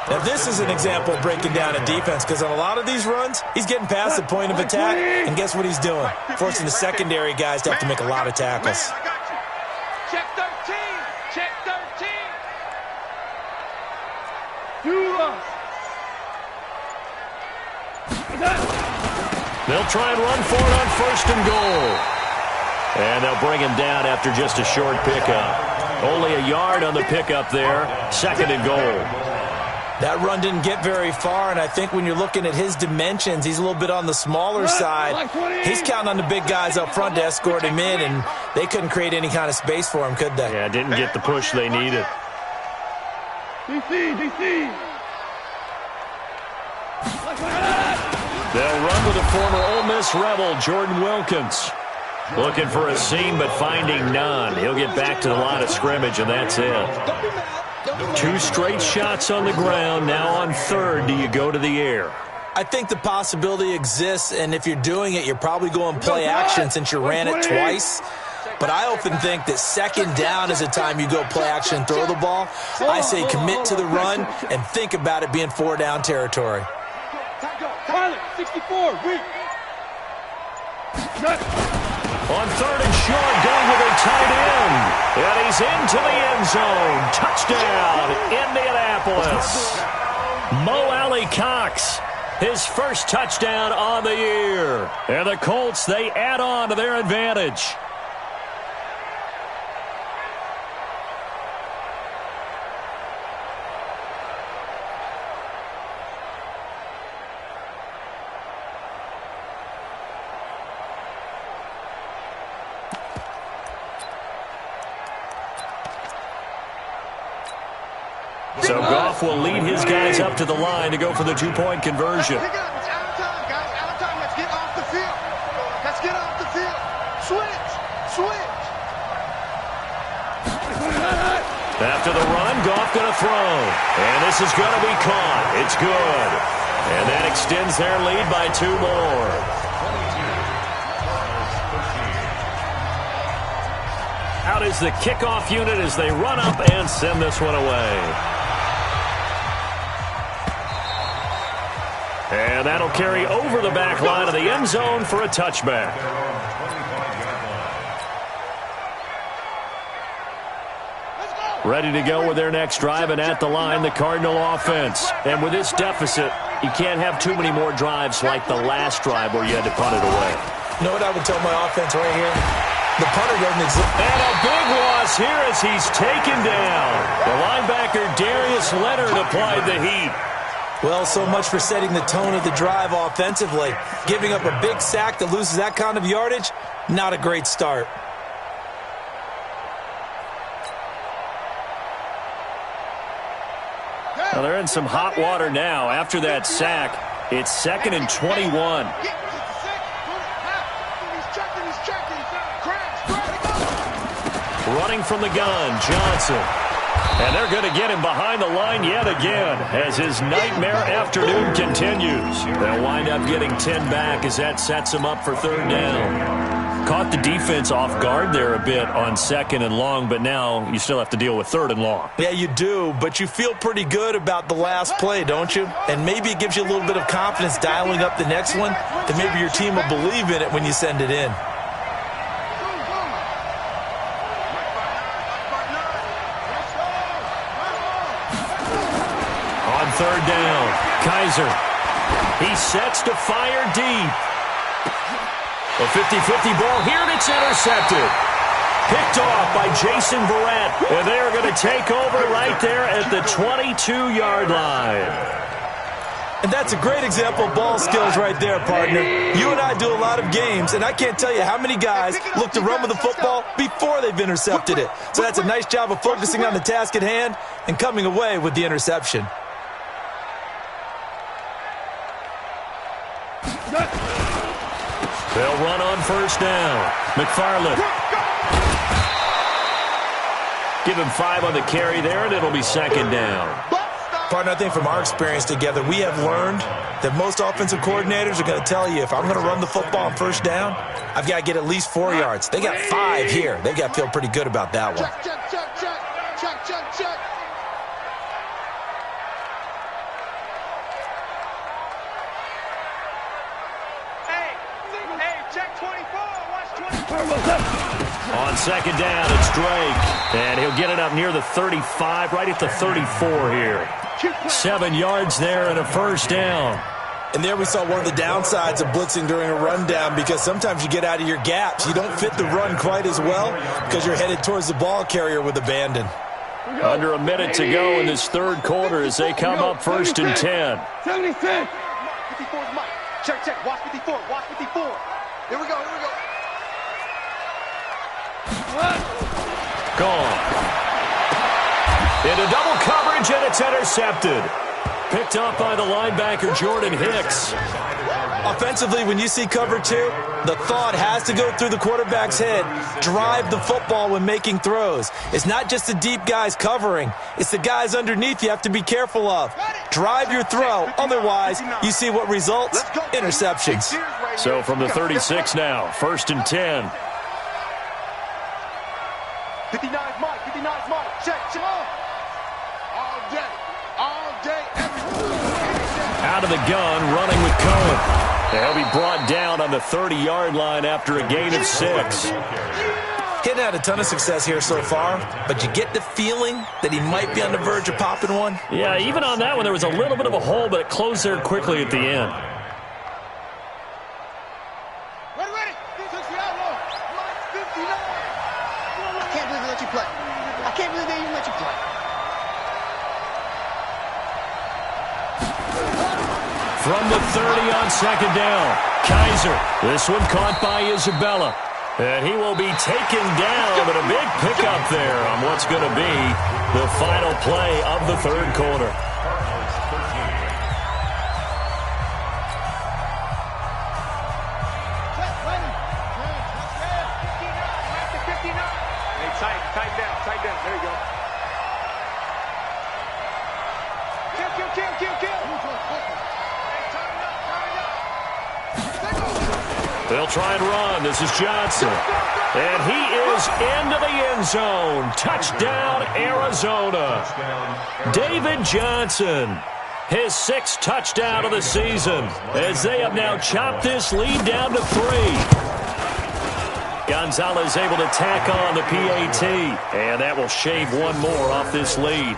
Now, this is an example of breaking down a defense because on a lot of these runs, he's getting past the point of attack, and guess what he's doing? Forcing the secondary guys to have to make a lot of tackles. Check 13. Check 13. They'll try and run for it on 1st and goal. And they'll bring him down after just a short pickup. Only a yard on the pickup there. 2nd and goal. That run didn't get very far, and I think when you're looking at his dimensions, he's a little bit on the smaller side. He's counting on the big guys up front to escort him in, and they couldn't create any kind of space for him, could they? Yeah, didn't get the push they needed. DC. They'll run with a former Ole Miss Rebel, Jordan Wilkins. Looking for a seam, but finding none. He'll get back to the line of scrimmage, and that's it. 2 straight shots on the ground. Now on 3rd, do you go to the air? I think the possibility exists, and if you're doing it, you're probably going play action since you ran it twice. But I often think that 2nd down is the time you go play action and throw the ball. I say commit to the run and think about it being 4-down territory. 64, On 3rd and short, going with a tight end. And he's into the end zone. Touchdown, Indianapolis. Mo Alley-Cox, his first touchdown on the year. And the Colts, they add on to their advantage. So Goff will lead his guys up to the line to go for the 2-point conversion. Pick it up. It's out of time, guys. Out of time. Let's get off the field. Let's get off the field. Switch. After the run, Goff going to throw. And this is going to be caught. It's good. And that extends their lead by 2 more. Out is the kickoff unit as they run up and send this one away. And that'll carry over the back line of the end zone for a touchback. Ready to go with their next drive, and at the line, the Cardinal offense. And with this deficit, you can't have too many more drives like the last drive where you had to punt it away. You know what I would tell my offense right here? The punter doesn't exist. And a big loss here as he's taken down. The linebacker, Darius Leonard, applied the heat. Well, so much for setting the tone of the drive offensively. Giving up a big sack that loses that kind of yardage, not a great start. Well, they're in some hot water now. After that sack, it's 2nd and 21. Running from the gun, Johnson. And they're going to get him behind the line yet again as his nightmare afternoon continues. They'll wind up getting 10 back as that sets him up for 3rd down. Caught the defense off guard there a bit on 2nd and long, but now you still have to deal with 3rd and long. Yeah, you do, but you feel pretty good about the last play, don't you? And maybe it gives you a little bit of confidence dialing up the next one, that maybe your team will believe in it when you send it in. On 3rd down, Kaiser. He sets to fire deep. A 50-50 ball here, and it's intercepted. Picked off by Jason Verrett, and they're going to take over right there at the 22-yard line. And that's a great example of ball skills right there, partner. You and I do a lot of games, and I can't tell you how many guys look to run with the football before they've intercepted it. So that's a nice job of focusing on the task at hand and coming away with the interception. They'll run on first down. McFarland. Give him 5 on the carry there, and it'll be second down. Partner, I think from our experience together, we have learned that most offensive coordinators are going to tell you, if I'm going to run the football on first down, I've got to get at least 4 yards. They got 5 here. They've got to feel pretty good about that one. Check, check, check, check. Check, check, check. Hey, check 24. Watch 24. On second down, it's Drake. And he'll get it up near the 35, right at the 34 here. 7 yards there and a first down. And there we saw one of the downsides of blitzing during a rundown, because sometimes you get out of your gaps. You don't fit the run quite as well because you're headed towards the ball carrier with abandon. Under a minute to go in this third quarter as they come up first and 10. 76. 54 is Mike. Check, check. Watch 54. Watch 54. Here we go. Here we go. Gone. Into double coverage, and it's intercepted. Picked up by the linebacker, Jordan Hicks. Offensively, when you see cover 2, the thought has to go through the quarterback's head. Drive the football when making throws. It's not just the deep guys covering. It's the guys underneath you have to be careful of. Drive your throw. Otherwise, you see what results? Interceptions. So from the 36 now, first and 10. 59 is Mike. 59 is Mike. Check, check. All day. All day. Every day. Out of the gun, running with Cohen. They'll be brought down on the 30-yard line after a gain of 6. Hitting had a ton of success here so far, but you get the feeling that he might be on the verge of popping one. Yeah, even on that one, there was a little bit of a hole, but it closed there quickly at the end. Ready. This is the outlaw. Mike 59. I can't believe they let you play. I can't believe they even let you play. From the 30 on second down, Kaiser. This one caught by Isabella. And he will be taken down, but a big pickup there on what's going to be the final play of the third quarter. Tight down. There you go. Kill. They'll try and run. This is Johnson. And he is into the end zone. Touchdown, Arizona. David Johnson, his 6th touchdown of the season, as they have now chopped this lead down to 3. Gonzalez able to tack on the PAT, and that will shave one more off this lead.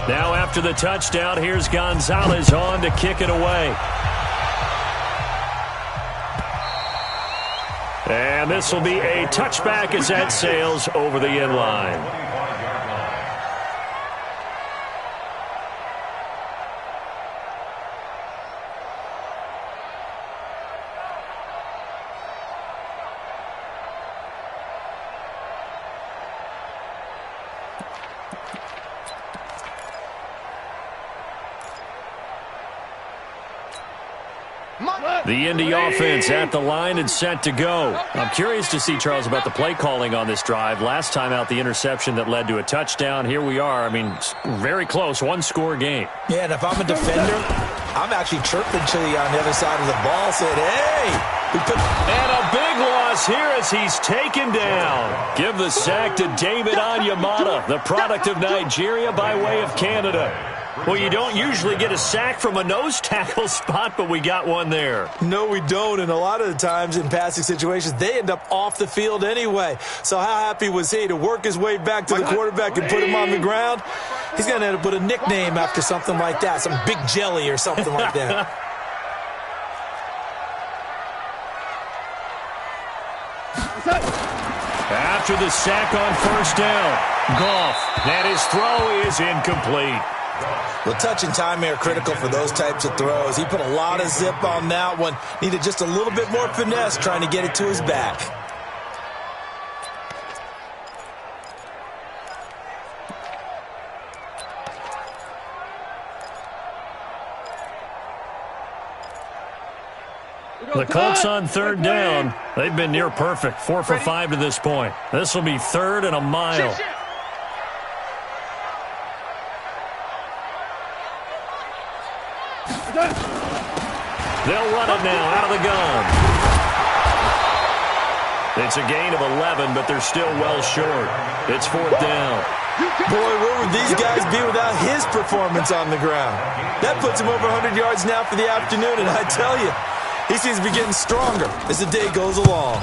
Now after the touchdown, here's Gonzalez on to kick it away. And this will be a touchback as that sails over the end line. The Indy offense at the line and set to go. I'm curious to see, Charles, about the play calling on this drive. Last time out, the interception that led to a touchdown. Here we are. I mean, very close, one-score game. Yeah, and if I'm a defender, I'm actually chirping to you on the other side of the ball, saying, hey! And a big loss here as he's taken down. Give the sack to David Onyemata, the product of Nigeria by way of Canada. Well, you don't usually get a sack from a nose tackle spot, but we got one there. No, we don't, and a lot of the times in passing situations, they end up off the field anyway. So how happy was he to work his way back to the quarterback and put him on the ground? He's going to end up with a nickname after something like that, some Big Jelly or something like that. After the sack on first down, Goff. And his throw is incomplete. Well, touch and timing are critical for those types of throws. He put a lot of zip on that one. Needed just a little bit more finesse trying to get it to his back. The Colts on third down. They've been near perfect. 4 for 5 to this point. This will be third and a mile. They'll run it now out of the gun. It's a gain of 11, but they're still well short. It's fourth down. Boy, where would these guys be without his performance on the ground? That puts him over 100 yards now for the afternoon, and I tell you, he seems to be getting stronger as the day goes along.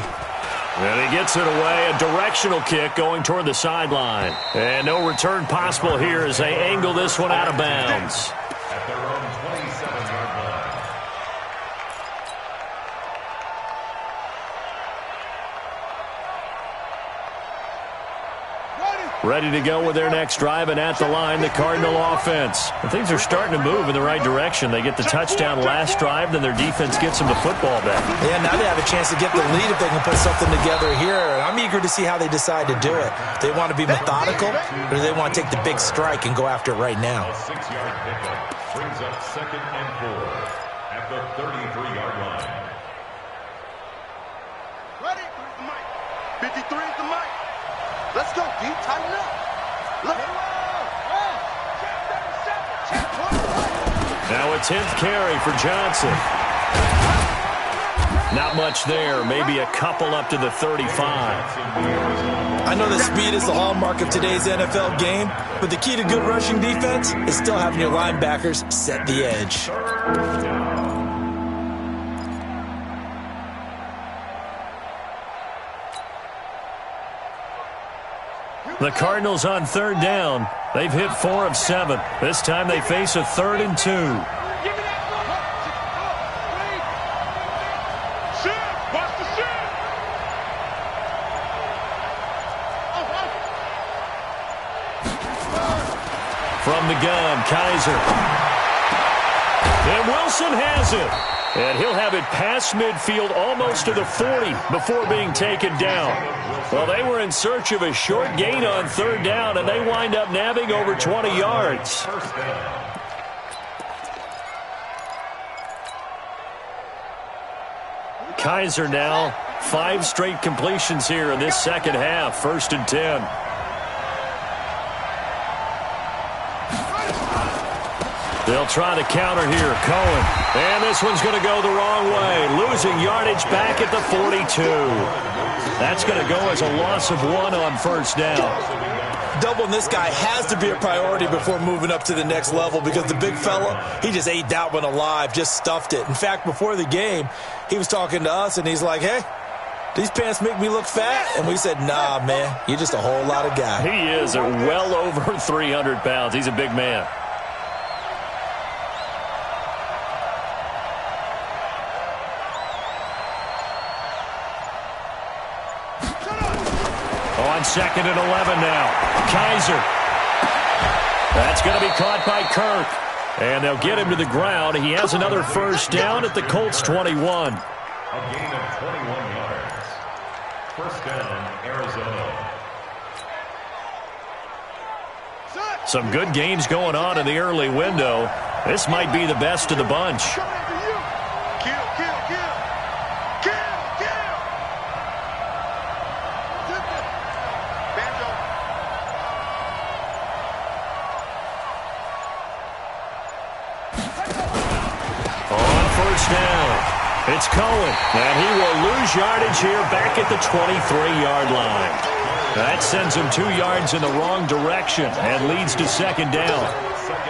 And he gets it away, a directional kick going toward the sideline. And no return possible here as they angle this one out of bounds. At their own 27-yard line. Ready to go with their next drive, and at the line, the Cardinal offense. And things are starting to move in the right direction. They get the touchdown last drive, then their defense gets them the football back. Yeah, now they have a chance to get the lead if they can put something together here. I'm eager to see how they decide to do it. They want to be methodical, or do they want to take the big strike and go after it right now? A 6-yard pickup brings up 2nd and 4 at the 33-yard line. Ready? Where's the mic? 53 is the mic. Let's go, D. Tighten up. Look. Now a 10th carry for Johnson. Not much there. Maybe a couple up to the 35. I know that speed is the hallmark of today's NFL game, but the key to good rushing defense is still having your linebackers set the edge. The Cardinals on third down. They've hit 4 of 7. This time they face a 3rd and 2. From the gun, Kaiser. And Wilson has it. And he'll have it past midfield almost to the 40 before being taken down. Well, they were in search of a short gain on third down, and they wind up nabbing over 20 yards. Kaiser now, 5 straight completions here in this second half. 1st and 10. They'll try to counter here. Cohen. And this one's going to go the wrong way. Losing yardage back at the 42. That's going to go as a loss of 1 on first down. Doubling this guy has to be a priority before moving up to the next level because the big fella, he just ate that one alive, just stuffed it. In fact, before the game, he was talking to us, and he's like, hey, these pants make me look fat? And we said, nah, man, you're just a whole lot of guy. He is at well over 300 pounds. He's a big man. On 2nd and 11 now. Kaiser. That's going to be caught by Kirk. And they'll get him to the ground. He has another first down at the Colts 21. A gain of 21 yards. First down, Arizona. Some good games going on in the early window. This might be the best of the bunch. It's Cohen, and he will lose yardage here back at the 23-yard line. That sends him 2 yards in the wrong direction and leads to 2nd down.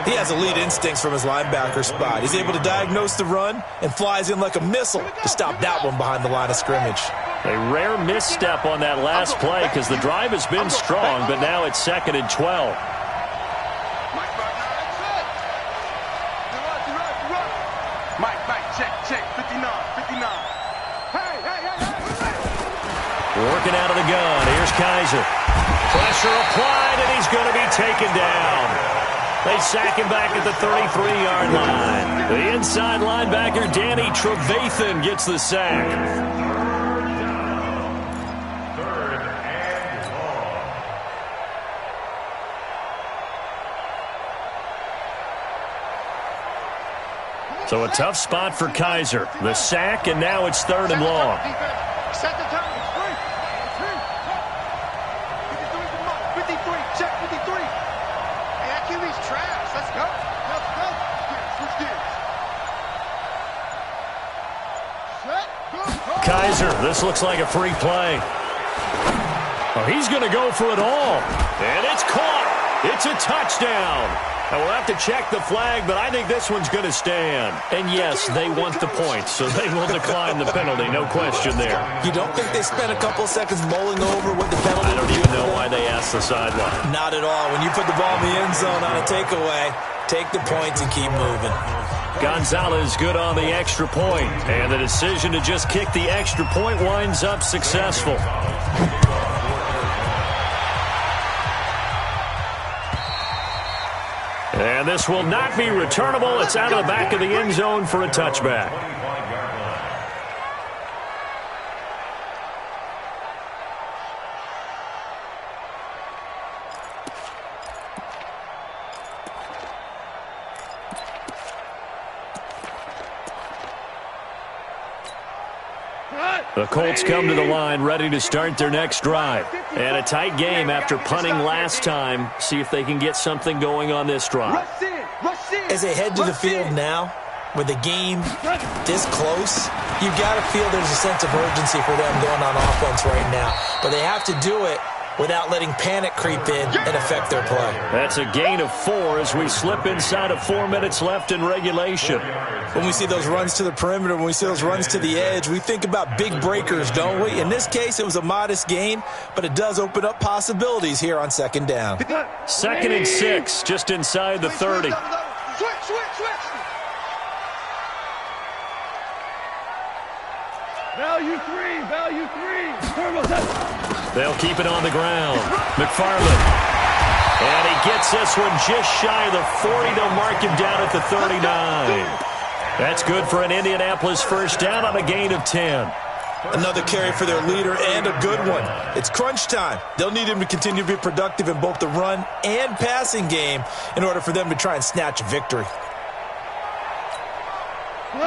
He has elite instincts from his linebacker spot. He's able to diagnose the run and flies in like a missile to stop that one behind the line of scrimmage. A rare misstep on that last play because the drive has been strong, but now it's 2nd and 12. Working out of the gun. Here's Kaiser. Pressure applied, and he's going to be taken down. They sack him back at the 33-yard line. The inside linebacker, Danny Trevathan, gets the sack. Third and long. So a tough spot for Kaiser. The sack, and now it's 3rd and long. Set the turn. 53. Check 53. Hey, that QB's trash. Let's go. Let's go. Switch gears. Set. Go. Kaiser, this looks like a free play. Oh, he's going to go for it all. And it's caught. It's a touchdown. Now, we'll have to check the flag, but I think this one's going to stand. And yes, they want the points, so they will decline the penalty. No question there. You don't think they spent a couple seconds mulling over what the penalty? I don't even know why they asked the sideline. Not at all. When you put the ball in the end zone on a takeaway, take the points and keep moving. Gonzalez good on the extra point, and the decision to just kick the extra point winds up successful. And this will not be returnable. It's out of the back of the end zone for a touchback. The Colts come to the line ready to start their next drive. And a tight game after punting last time. See if they can get something going on this drive. As they head to the field now, with the game this close, you've got to feel there's a sense of urgency for them going on offense right now. But they have to do it without letting panic creep in and affect their play. That's a gain of 4 as we slip inside of 4 minutes left in regulation. When we see those runs to the perimeter, when we see those runs to the edge, we think about big breakers, don't we? In this case, it was a modest gain, but it does open up possibilities here on 2nd down. 2nd and 6, just inside the 30. Switch. Value three. They'll keep it on the ground. McFarland. And he gets this one just shy of the 40. They'll mark him down at the 39. That's good for an Indianapolis first down on a gain of 10. Another carry for their leader and a good one. It's crunch time. They'll need him to continue to be productive in both the run and passing game in order for them to try and snatch a victory.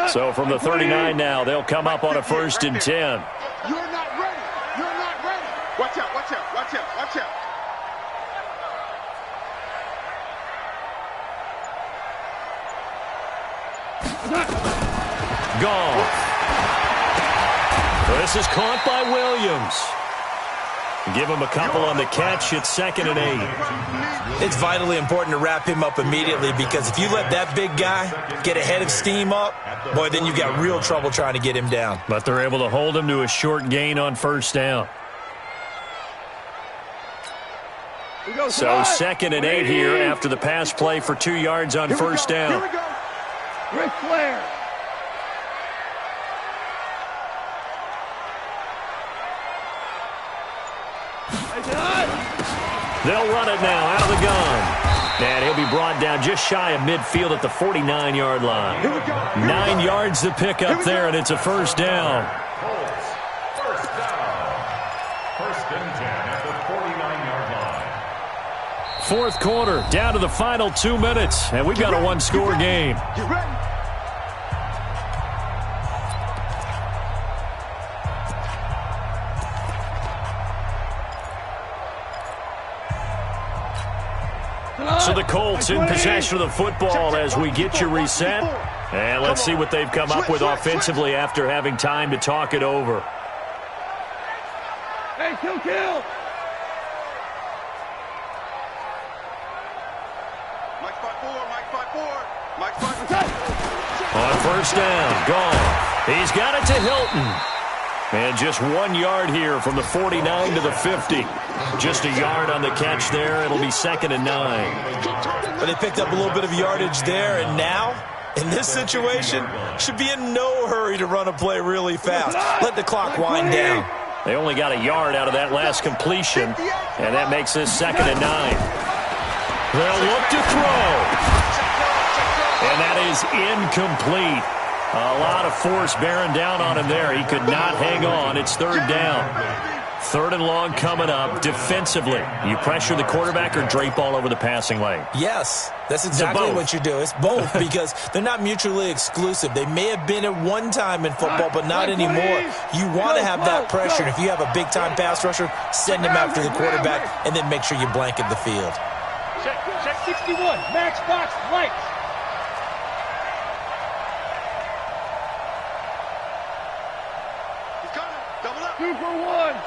So from the 39 now, they'll come up on a 1st and 10. You're not ready. Watch out. Gone. This is caught by Williams. Give him a couple on the catch. It's 2nd and 8. It's vitally important to wrap him up immediately because if you let that big guy get ahead of steam up, boy, then you've got real trouble trying to get him down. But they're able to hold him to a short gain on 1st down. So 2nd and 8 here after the pass play for 2 yards on 1st down. Here we go. Ric Flair. They'll run it now out of the gun. And he'll be brought down just shy of midfield at the 49-yard line. 9 yards to pick up there, and it's a 1st down. Colts, first down. 1st and 10 at the 49-yard line. 4th quarter, down to the final 2 minutes, and we've got a 1-score game. Get ready. So the Colts in possession of the football as we get you reset. And let's see what they've come up with offensively after having time to talk it over. Hey, kill. Mike 5-4. On 1st down, gone. He's got it to Hilton. And just 1 yard here from the 49 to the 50. Just a yard on the catch there. It'll be 2nd and 9. But they picked up a little bit of yardage there, and now, in this situation, should be in no hurry to run a play really fast. Let the clock wind down. They only got a yard out of that last completion, and that makes this 2nd and 9. They'll look to throw. And that is incomplete. A lot of force bearing down on him there. He could not hang on. It's 3rd down. 3rd and long coming up. Defensively, you pressure the quarterback or drape all over the passing lane? Yes, that's exactly what you do. It's both because they're not mutually exclusive. They may have been at one time in football, but not anymore. You want to have that pressure. And if you have a big-time pass rusher, send him after the quarterback and then make sure you blanket the field. Check 61. Max box lights.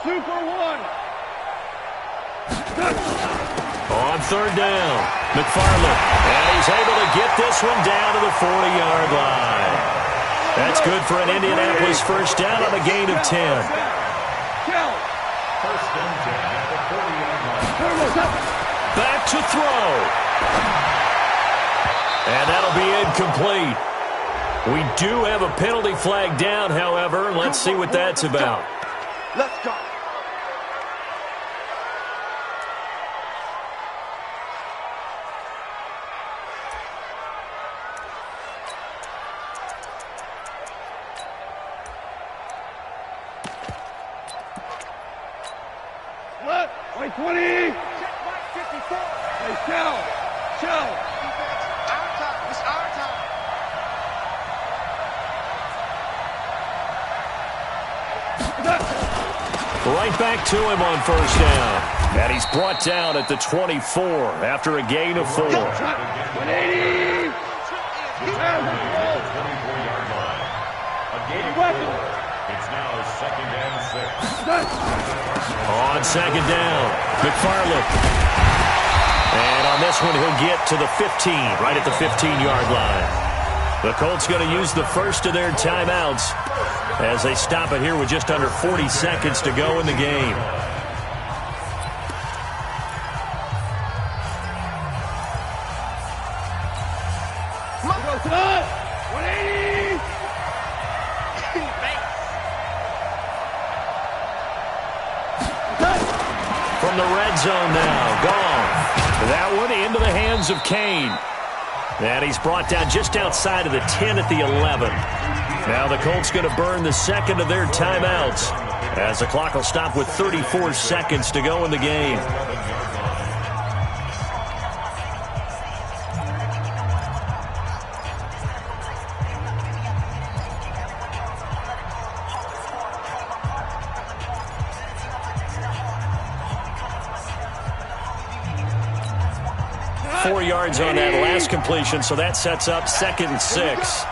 Super one. On 3rd down, McFarland, and he's able to get this one down to the 40-yard line. That's good for an Indianapolis 1st down on a gain of 10. 1st and 10 at the 40-yard line. Back to throw. And that'll be incomplete. We do have a penalty flag down, however. Let's see what that's about. Let's go. What? White 20. Check Mike 54. Hey, Shell. Defense, our time. It's our time. Right back to him on 1st down. And he's brought down at the 24 after a gain of 4. 180. The 24-yard line. A gain of 4. It's now 2nd and 6. On 2nd down, McFarland. And on this one, he'll get to the 15, right at the 15-yard line. The Colts going to use the first of their timeouts as they stop it here with just under 40 seconds to go in the game. From the red zone now, gone. That one into the hands of Kane. And he's brought down just outside of the 10 at the 11. Now the Colts going to burn the 2nd of their timeouts as the clock will stop with 34 seconds to go in the game. .4 yards on that last completion, so that sets up 2nd and 6.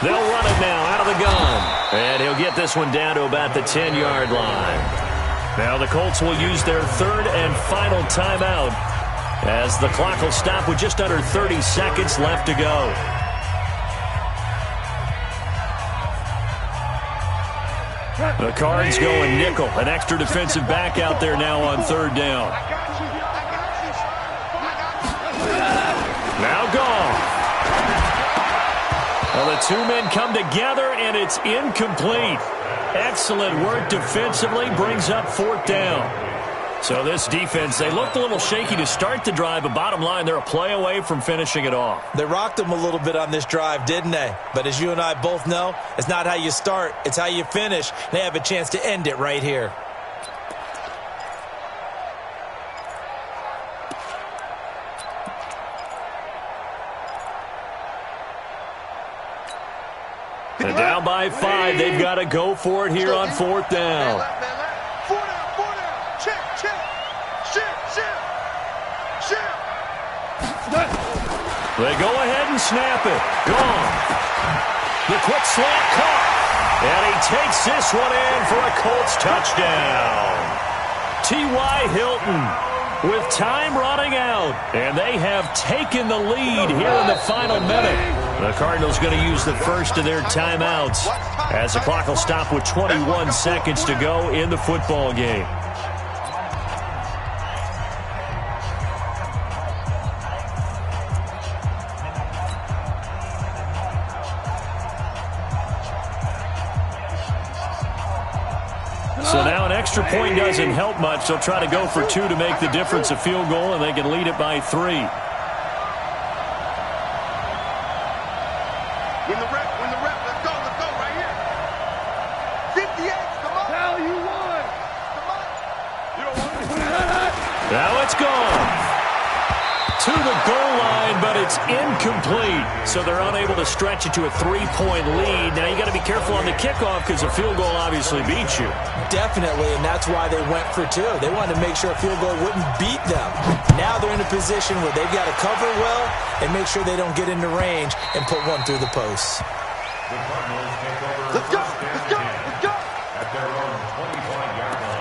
They'll run it now out of the gun. And he'll get this one down to about the 10-yard line. Now the Colts will use their 3rd and final timeout as the clock will stop with just under 30 seconds left to go. The Cards going nickel. An extra defensive back out there now on 3rd down. Now gone. Well, the two men come together, and it's incomplete. Excellent work defensively brings up 4th down. So this defense, they looked a little shaky to start the drive, but bottom line, they're a play away from finishing it off. They rocked them a little bit on this drive, didn't they? But as you and I both know, it's not how you start, it's how you finish. They have a chance to end it right here. And down by 5, they've got to go for it here on 4th down. They go ahead and snap it. Gone. The quick slant caught. And he takes this one in for a Colts touchdown. T.Y. Hilton with time running out. And they have taken the lead here in the final minute. The Cardinals going to use the first of their timeouts as the clock will stop with 21 seconds to go in the football game. extra point doesn't help much. They'll try to go for 2 to make the difference a field goal, and they can lead it by 3. When the rep, let's go right here. 58, come on. Hell, you won. Come on. You don't want it. Now it's gone. To the goal line, but it's incomplete. So they're unable to stretch it to a 3-point lead. Now you got to be careful on the kickoff because a field goal obviously beats you. Definitely, and that's why they went for 2. They wanted to make sure a field goal wouldn't beat them. Now they're in a position where they've got to cover well and make sure they don't get into range and put one through the posts. The Cardinals take over. Let's go. At their own 25-yard line.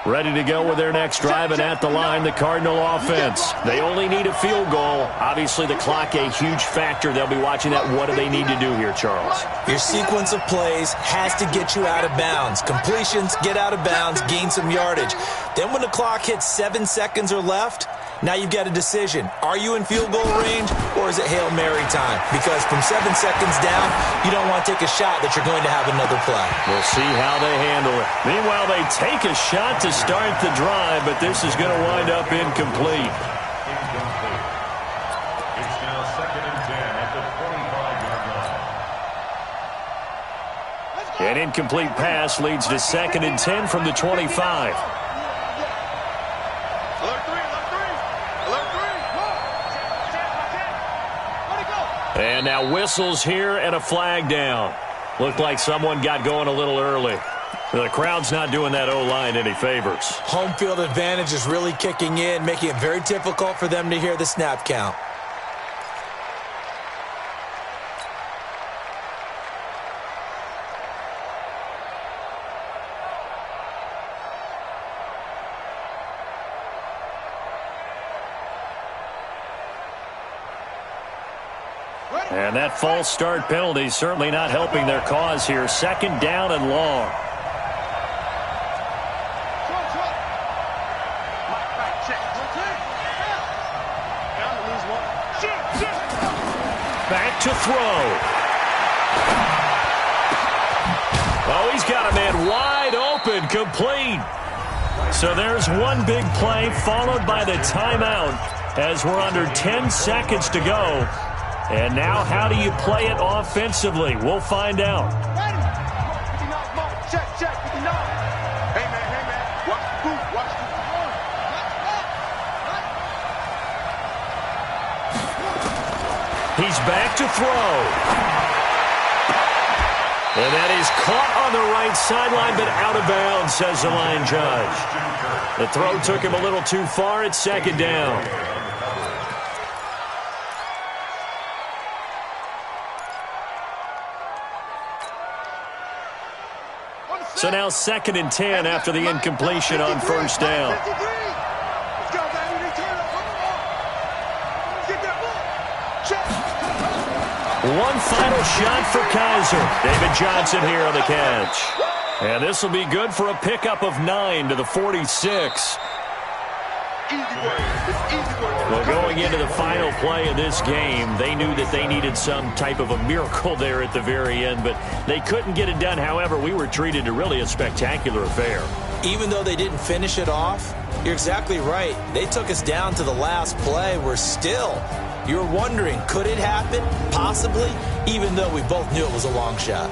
Ready to go with their next drive, and at the line, the Cardinal offense. They only need a field goal. Obviously, the clock a huge factor. They'll be watching that. What do they need to do here, Charles? Your sequence of plays has to get you out of bounds. Completions, get out of bounds, gain some yardage. Then when the clock hits 7 seconds or left, now you've got a decision. Are you in field goal range, or is it Hail Mary time? Because from 7 seconds down, you don't want to take a shot that you're going to have another play. We'll see how they handle it. Meanwhile, they take a shot to start the drive, but this is going to wind up incomplete. Incomplete. It's now 2nd and 10 at the 25-yard line. An incomplete pass leads to 2nd and 10 from the 25. And now whistles here and a flag down. Looked like someone got going a little early. The crowd's not doing that O-line any favors. Home field advantage is really kicking in, making it very difficult for them to hear the snap count. And that false start penalty certainly not helping their cause here. 2nd down and long. Back to throw. Oh, he's got a man wide open, complete. So there's one big play followed by the timeout as we're under 10 seconds to go. And now how do you play it offensively? We'll find out. Check. Hey, man. Watch the boot. He's back to throw. And that is caught on the right sideline, but out of bounds, says the line judge. The throw took him a little too far. It's 2nd down. So now 2nd and 10 after the incompletion on 1st down. One final shot for Kaiser. David Johnson here on the catch. And this will be good for a pickup of 9 to the 46. Well, going into the final play of this game, they knew that they needed some type of a miracle there at the very end, but they couldn't get it done. However, we were treated to really a spectacular affair. Even though they didn't finish it off, you're exactly right. They took us down to the last play. We're still, you're wondering, could it happen? Possibly, even though we both knew it was a long shot.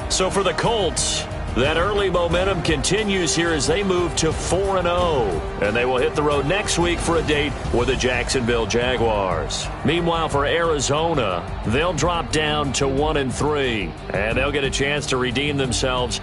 So for the Colts, that early momentum continues here as they move to 4-0. And they will hit the road next week for a date with the Jacksonville Jaguars. Meanwhile, for Arizona, they'll drop down to 1-3. And they'll get a chance to redeem themselves